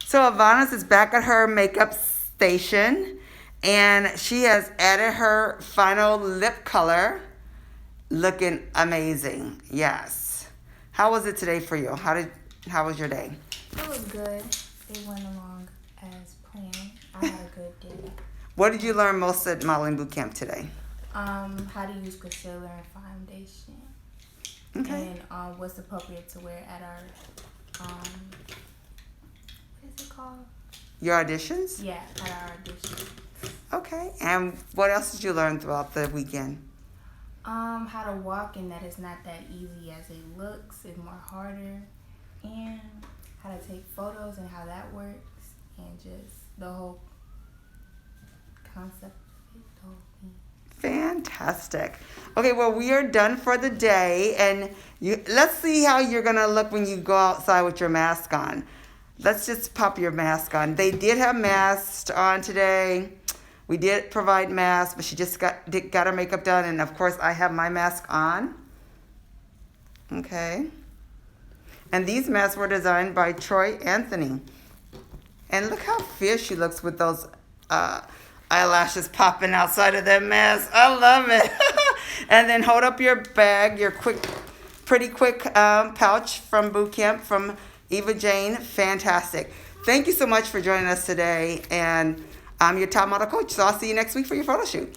So Ivana's is back at her makeup station, and she has added her final lip color, looking amazing. Yes. How was it today for you? How was your day? It was good. It went along as planned. I had a good day. What did you learn most at modeling boot camp today? How to use concealer and foundation. Okay. And what's appropriate to wear at our what is it called? Your auditions? Yeah, at our audition. Okay. And what else did you learn throughout the weekend? How to walk, and that it's not that easy as it looks. It's more harder. And how to take photos and how that works, and just the whole concept of it, the whole thing. Fantastic. Okay, well, we are done for the day, and let's see how you're going to look when you go outside with your mask on. Let's just pop your mask on. They did have masks on today. We did provide masks, but she just got her makeup done, and of course, I have my mask on. Okay. And these masks were designed by Troy Anthony. And look how fierce she looks with those eyelashes popping outside of that mask. I love it. And then hold up your bag, your pretty quick pouch from boot camp from Eva Jane. Fantastic. Thank you so much for joining us today. And I'm your top model coach, so I'll see you next week for your photo shoot.